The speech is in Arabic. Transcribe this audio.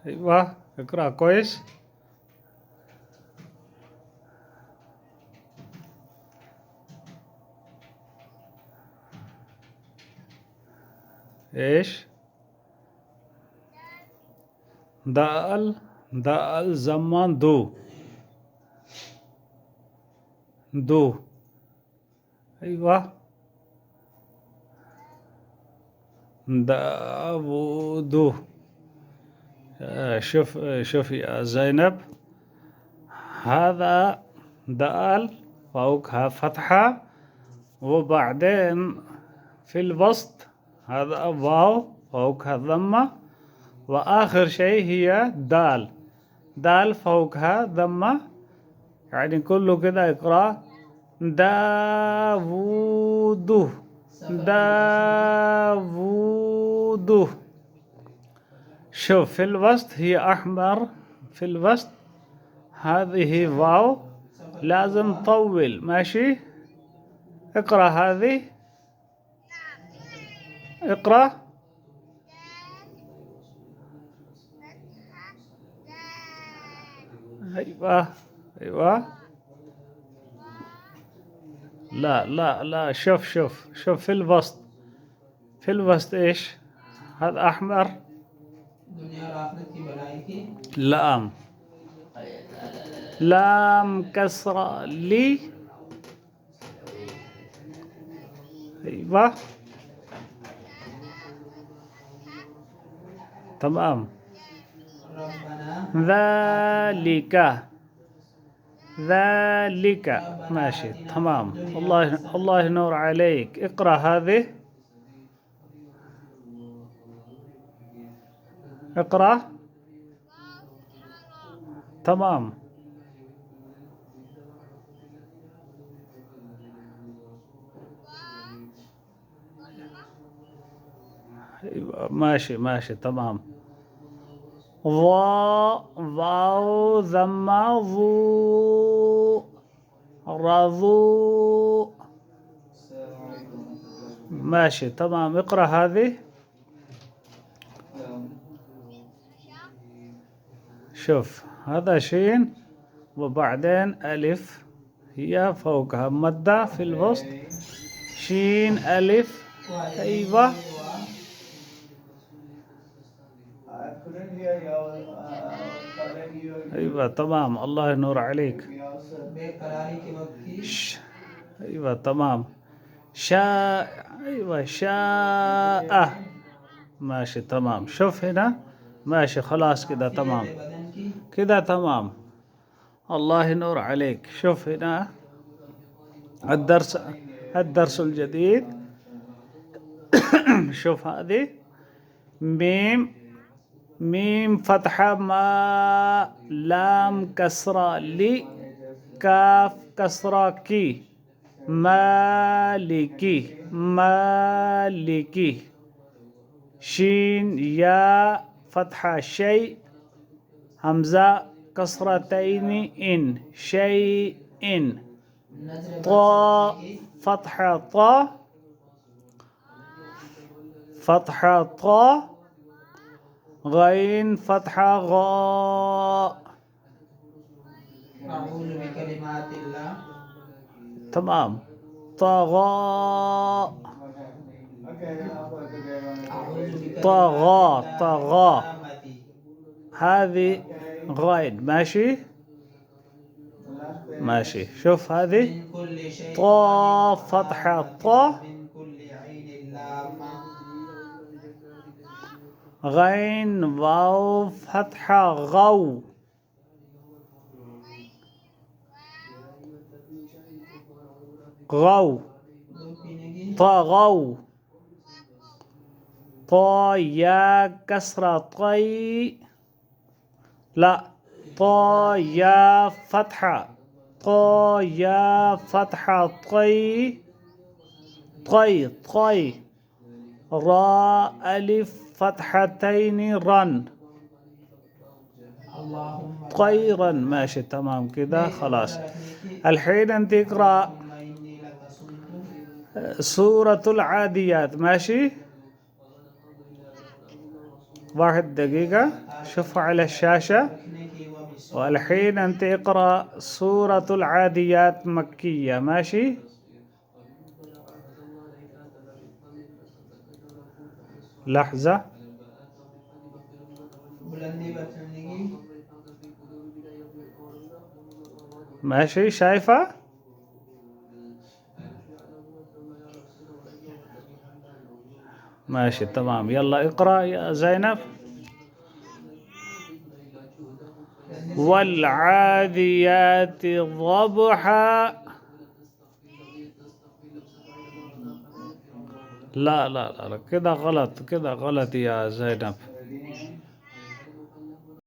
ايوه اقرأ كويس. ايش؟ دال زمان دو. ايوه داوود. شوف يا زينب، هذا دال فوقها فتحة، وبعدين في الوسط هذا واو فوقها ضمة، وآخر شيء هي دال فوقها ضمة. يعني كله كده اقرأ داوود داوود. شوف في الوسط هي أحمر، في الوسط هذه واو، لازم طول. ماشي، اقرأ هذه، اقرأ. ايوه ايوه. لا شوف في الوسط، في الوسط ايش؟ هذا احمر. दुनिया और आखिरत की भलाई की لام، لام كسرة لي. ايوه تمام. रब्बना ذلك ماشي تمام. الله ينور عليك. اقرأ هذه، اقرأ. تمام. ماشي تمام. واو ذم ضو رضو. ماشي تمام. اقرأ هذه. شوف هذا شين وبعدين ألف، هي فوقها مدة في الوسط، شين ألف. أيوة أيوة تمام. الله ينور عليك. बेकरारी के वक्त की أيوة تمام. شاء، أيوة شاء. ماشي تمام. شوف هنا، ماشي خلاص كده تمام، बदन की كده تمام. الله ينور عليك. شوف هنا الدرس الجديد. شوف هذه ميم فتحة ما، لام كسرة لي، كاف كسرة كي، مالكي. شين يا فتحة شيء، همزة كسرتين إن شيء. नजर बद طا समझने की فتحة طا، غين فتحة غاء. अऊज़ु बिकलिमातिल्लाह تمام. طغى अऊज़ु طغى बिकलिमातिल्लाहि ताम्मति هذه غايد. ماشي شوف هذه من कुल्ल शैतानिन طا فتحة طا، min kulli ऐनिन लाम्मा غين واو فتحة غو. दूध पीने की طغوا. طا يا كسرة طي، لا طا يا فتحة طي. را ألف فتحتين رن، अल्लाहुम्मा طيرا. ماشي تمام كده में خلاص. रोजा रखने की الحين أنت اقرأ अल्लाहुम्मा इन्नी लका सुमतु سورة العاديات. ماشي واحد دقيقة، شوفوا على الشاشة. रखने की व बिस्मिल्लाह والحين أنت اقرأ سورة العاديات مكية، ماشي؟ لحظة. बुलंदी बचने की ماشي، شايفة؟ ماشي تمام. يلا اقرأ يا زينب. والعاديات ضبحا. لا لا لا لا، كده غلط، كده غلط يا زينب.